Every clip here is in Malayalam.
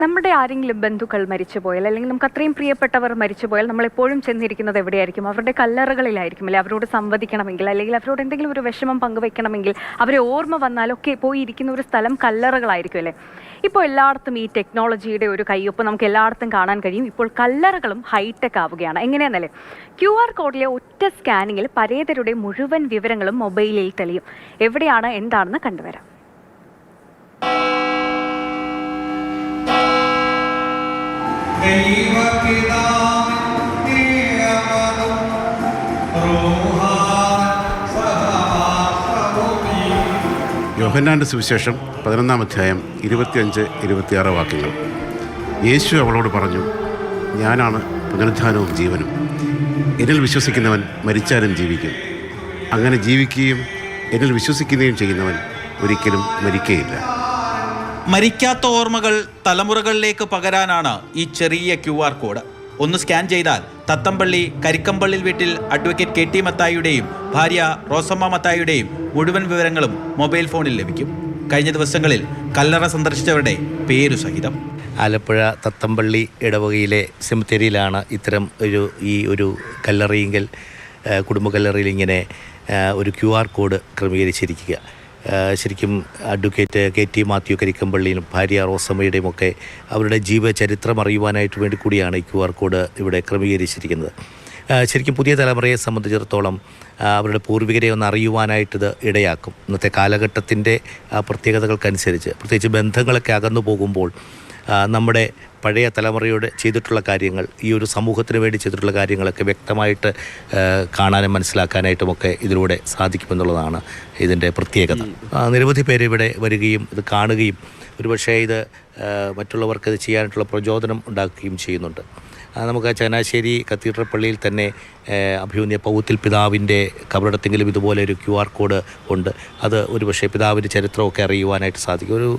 നമ്മുടെ ആരെങ്കിലും ബന്ധുക്കൾ മരിച്ചുപോയാൽ അല്ലെങ്കിൽ നമുക്ക് അത്രയും പ്രിയപ്പെട്ടവർ മരിച്ചുപോയാൽ നമ്മൾ എപ്പോഴും ചെന്നിരിക്കുന്നത് എവിടെയായിരിക്കും? അവരുടെ കല്ലറകളിലായിരിക്കും അല്ലെ? അവരോട് സംവദിക്കണമെങ്കിൽ അല്ലെങ്കിൽ അവരോട് എന്തെങ്കിലും ഒരു വിഷമം പങ്കുവെക്കണമെങ്കിൽ അവരെ ഓർമ്മ വന്നാലൊക്കെ പോയി ഇരിക്കുന്ന ഒരു സ്ഥലം കല്ലറകളായിരിക്കും അല്ലേ? ഇപ്പോൾ എല്ലായിടത്തും ഈ ടെക്നോളജിയുടെ ഒരു കയ്യൊപ്പ് നമുക്ക് എല്ലായിടത്തും കാണാൻ കഴിയും. ഇപ്പോൾ കല്ലറകളും ഹൈടെക് ആവുകയാണ്. എങ്ങനെയാണെന്നല്ലേ, QR കോഡിലെ ഒറ്റ സ്കാനിങ്ങിൽ പരേതരുടെ മുഴുവൻ വിവരങ്ങളും മൊബൈലിൽ തെളിയും. എവിടെയാണ് എന്താണെന്ന് കണ്ടുവരാം. യോഹന്നാന്റെ സുവിശേഷം 11-ാം അധ്യായം 25-26 വാക്യങ്ങൾ. യേശു അവളോട് പറഞ്ഞു, ഞാനാണ് പുനരുത്ഥാനവും ജീവനും. എന്നിൽ വിശ്വസിക്കുന്നവൻ മരിച്ചാലും ജീവിക്കും. അങ്ങനെ ജീവിക്കുകയും എന്നിൽ വിശ്വസിക്കുകയും ചെയ്യുന്നവൻ ഒരിക്കലും മരിക്കുകയില്ല. മരിക്കാത്ത ഓർമ്മകൾ തലമുറകളിലേക്ക് പകരാനാണ് ഈ ചെറിയ QR കോഡ്. ഒന്ന് സ്കാൻ ചെയ്താൽ തത്തമ്പള്ളി കരിക്കമ്പള്ളിൽ വീട്ടിൽ അഡ്വക്കേറ്റ് KT മത്തായിയുടെയും ഭാര്യ റോസമ്മ മത്തായിയുടെയും മുഴുവൻ വിവരങ്ങളും മൊബൈൽ ഫോണിൽ ലഭിക്കും. കഴിഞ്ഞ ദിവസങ്ങളിൽ കല്ലറ സന്ദർശിച്ചവരുടെ പേരു സഹിതം. ആലപ്പുഴ തത്തമ്പള്ളി ഇടവകയിലെ സെമിത്തേരിയിലാണ് ഇത്തരം ഒരു കല്ലറയെങ്കിൽ കുടുംബ കല്ലറയിൽ ഇങ്ങനെ ഒരു QR കോഡ് ക്രമീകരിച്ചിരിക്കുക. ശരിക്കും അഡ്വക്കേറ്റ് KT മാത്യു കരിക്കമ്പള്ളിയിലും ഭാര്യ റോസമ്മയുടെയും ഒക്കെ അവരുടെ ജീവചരിത്രം അറിയുവാനായിട്ട് വേണ്ടി കൂടിയാണ് ഈ QR കോഡ് ഇവിടെ ക്രമീകരിച്ചിരിക്കുന്നത്. ശരിക്കും പുതിയ തലമുറയെ സംബന്ധിച്ചിടത്തോളം അവരുടെ പൂർവികരെ ഒന്ന് അറിയുവാനായിട്ടിത് ഇടയാക്കും. ഇന്നത്തെ കാലഘട്ടത്തിൻ്റെ പ്രത്യേകതകൾക്കനുസരിച്ച് പ്രത്യേകിച്ച് ബന്ധങ്ങളൊക്കെ അകന്നു പോകുമ്പോൾ നമ്മുടെ പഴയ തലമുറയോട് ചെയ്തിട്ടുള്ള കാര്യങ്ങൾ, ഈ ഒരു സമൂഹത്തിന് വേണ്ടി ചെയ്തിട്ടുള്ള കാര്യങ്ങളൊക്കെ വ്യക്തമായിട്ട് കാണാനും മനസ്സിലാക്കാനായിട്ടുമൊക്കെ ഇതിലൂടെ സാധിക്കുമെന്നുള്ളതാണ് ഇതിൻ്റെ പ്രത്യേകത. നിരവധി പേര് ഇവിടെ വരികയും ഇത് കാണുകയും ഒരുപക്ഷേ ഇത് മറ്റുള്ളവർക്ക് ഇത് ചെയ്യാനായിട്ടുള്ള പ്രചോദനം ഉണ്ടാക്കുകയും ചെയ്യുന്നുണ്ട്. നമുക്ക് ചങ്ങനാശ്ശേരി കത്തീഡ്രൽ പള്ളിയിൽ തന്നെ അഭിമന്യ പൗത്തിൽ പിതാവിൻ്റെ കബറിടത്തെങ്കിലും ഇതുപോലെ ഒരു QR കോഡ് ഉണ്ട്. അത് ഒരുപക്ഷെ പിതാവിൻ്റെ ചരിത്രമൊക്കെ അറിയുവാനായിട്ട് സാധിക്കും. ഒരു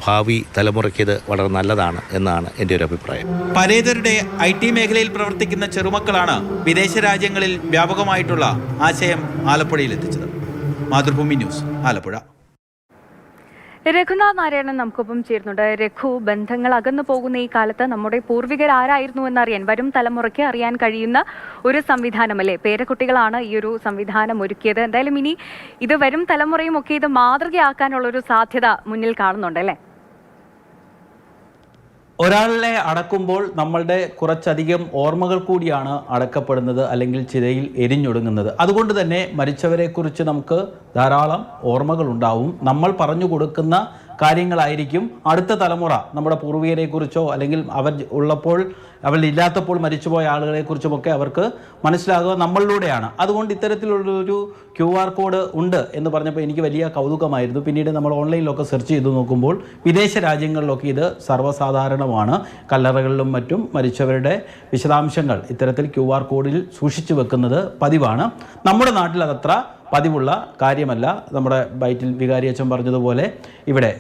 ഭാവി തലമുറയ്ക്ക് ഇത് വളരെ നല്ലതാണ് എന്നാണ് എൻ്റെ ഒരു അഭിപ്രായം. പരേതരുടെ IT മേഖലയിൽ പ്രവർത്തിക്കുന്ന ചെറുമക്കളാണ് വിദേശ രാജ്യങ്ങളിൽ വ്യാപകമായിട്ടുള്ള ആശയം ആലപ്പുഴയിൽ എത്തിച്ചത്. മാതൃഭൂമി ന്യൂസ്, ആലപ്പുഴ. രഘുനാഥ് നാരായണൻ നമുക്കൊപ്പം ചേരുന്നുണ്ട്. രഘു, ബന്ധങ്ങൾ അകന്നു പോകുന്ന ഈ കാലത്ത് നമ്മുടെ പൂർവികർ ആരായിരുന്നു എന്നറിയാൻ വരും തലമുറയ്ക്ക് അറിയാൻ കഴിയുന്ന ഒരു സംവിധാനമല്ലേ? പേരക്കുട്ടികളാണ് ഈ ഒരു സംവിധാനം ഒരുക്കിയത്. എന്തായാലും ഇനി ഇത് വരും തലമുറയും ഒക്കെ ഇത് മാതൃകയാക്കാനുള്ള ഒരു സാധ്യത മുന്നിൽ കാണുന്നുണ്ടല്ലേ? ഒരാളെ അടക്കുമ്പോൾ നമ്മളുടെ കുറച്ചധികം ഓർമ്മകൾ കൂടിയാണ് അടക്കപ്പെടുന്നത്, അല്ലെങ്കിൽ ചിതയിൽ എരിഞ്ഞൊടുങ്ങുന്നത്. അതുകൊണ്ട് തന്നെ മരിച്ചവരെക്കുറിച്ച് നമുക്ക് ധാരാളം ഓർമ്മകൾ ഉണ്ടാവും. നമ്മൾ പറഞ്ഞു കൊടുക്കുന്ന കാര്യങ്ങളായിരിക്കും അടുത്ത തലമുറ നമ്മുടെ പൂർവികരെക്കുറിച്ചോ അല്ലെങ്കിൽ അവരില്ലാത്തപ്പോൾ മരിച്ചുപോയ ആളുകളെക്കുറിച്ചുമൊക്കെ അവർക്ക് മനസ്സിലാകുക നമ്മളിലൂടെയാണ്. അതുകൊണ്ട് ഇത്തരത്തിലുള്ളൊരു QR കോഡ് ഉണ്ട് എന്ന് പറഞ്ഞപ്പോൾ എനിക്ക് വലിയ കൗതുകമായിരുന്നു. പിന്നീട് നമ്മൾ ഓൺലൈനിലൊക്കെ സെർച്ച് ചെയ്ത് നോക്കുമ്പോൾ വിദേശ രാജ്യങ്ങളിലൊക്കെ ഇത് സർവ്വസാധാരണമാണ്. കല്ലറകളിലും മറ്റും മരിച്ചവരുടെ വിശദാംശങ്ങൾ ഇത്തരത്തിൽ QR കോഡിൽ സൂക്ഷിച്ചു വെക്കുന്നത് പതിവാണ്. നമ്മുടെ നാട്ടിൽ അതത്ര പതിവുള്ള കാര്യമല്ല. നമ്മുടെ ബൈറ്റിൽ വികാരി അച്ഛൻ പറഞ്ഞതുപോലെ ഇവിടെ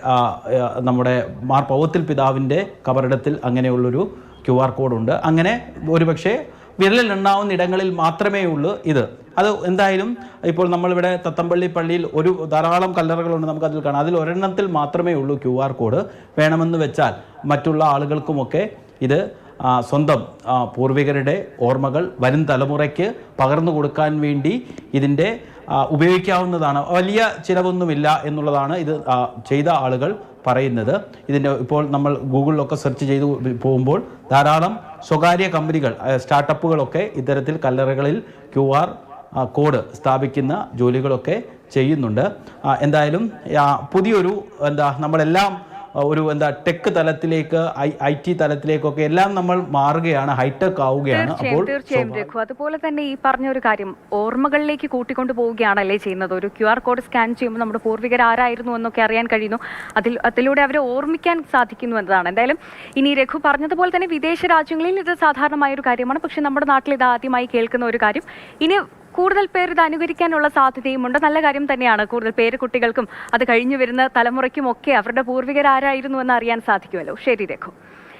നമ്മുടെ മാർ പൗത്തിൽ പിതാവിൻ്റെ കബറിടത്തിൽ അങ്ങനെയുള്ളൊരു QR കോഡുണ്ട്. അങ്ങനെ ഒരുപക്ഷെ വിരലിലെണ്ണാവുന്ന ഇടങ്ങളിൽ മാത്രമേ ഉള്ളൂ ഇത്. അത് എന്തായാലും ഇപ്പോൾ നമ്മളിവിടെ തത്തമ്പള്ളി പള്ളിയിൽ ധാരാളം കല്ലറകളുണ്ട്, നമുക്കതിൽ കാണാം. അതിൽ ഒരെണ്ണത്തിൽ മാത്രമേ ഉള്ളൂ QR കോഡ്. വേണമെന്ന് വെച്ചാൽ മറ്റുള്ള ആളുകൾക്കുമൊക്കെ ഇത് സ്വന്തം പൂർവികരുടെ ഓർമ്മകൾ വരും തലമുറയ്ക്ക് പകർന്നു കൊടുക്കാൻ വേണ്ടി ഇതിൻ്റെ ഉപയോഗിക്കാവുന്നതാണ്. വലിയ ചിലവൊന്നുമില്ല എന്നുള്ളതാണ് ഇത് ചെയ്ത ആളുകൾ പറയുന്നത്. ഇതിൻ്റെ ഇപ്പോൾ നമ്മൾ ഗൂഗിളിലൊക്കെ സെർച്ച് ചെയ്ത് പോകുമ്പോൾ ധാരാളം സ്വകാര്യ കമ്പനികൾ, സ്റ്റാർട്ടപ്പുകളൊക്കെ ഇത്തരത്തിൽ കല്ലറകളിൽ QR കോഡ് സ്ഥാപിക്കുന്ന ജോലികളൊക്കെ ചെയ്യുന്നുണ്ട്. എന്തായാലും പുതിയൊരു നമ്മളെല്ലാം ടെക് തലത്തിലേക്ക്, IT തലത്തിലേക്കൊക്കെ എല്ലാം നമ്മൾ മാറുകയാണ്, ഹൈടെക് ആവുകയാണ്. അപ്പോൾ തീർച്ചയായും രഘു, അതുപോലെ തന്നെ ഈ പറഞ്ഞ ഒരു കാര്യം ഓർമ്മകളിലേക്ക് കൂട്ടിക്കൊണ്ടു പോവുകയാണല്ലേ ചെയ്യുന്നത്. ഒരു QR കോഡ് സ്കാൻ ചെയ്യുമ്പോൾ നമ്മുടെ പൂർവികർ ആരായിരുന്നു എന്നൊക്കെ അറിയാൻ കഴിയുന്നു. അതിലൂടെ അവരെ ഓർമ്മിക്കാൻ സാധിക്കുന്നു എന്നതാണ്. എന്തായാലും ഇനി രഘു പറഞ്ഞതുപോലെ തന്നെ വിദേശ രാജ്യങ്ങളിൽ ഇത് സാധാരണമായ ഒരു കാര്യമാണ്. പക്ഷെ നമ്മുടെ നാട്ടിൽ ഇത് ആദ്യമായി കേൾക്കുന്ന ഒരു കാര്യം. ഇനി കൂടുതൽ പേർ ഇത് അനുകരിക്കാനുള്ള സാധ്യതയുമുണ്ട്. നല്ല കാര്യം തന്നെയാണ്. കൂടുതൽ പേര് കുട്ടികൾക്കും അത് കഴിഞ്ഞു വരുന്ന തലമുറയ്ക്കും ഒക്കെ അവരുടെ പൂർവികർ ആരായിരുന്നു എന്ന് അറിയാൻ സാധിക്കുമല്ലോ. ശരി രഘു.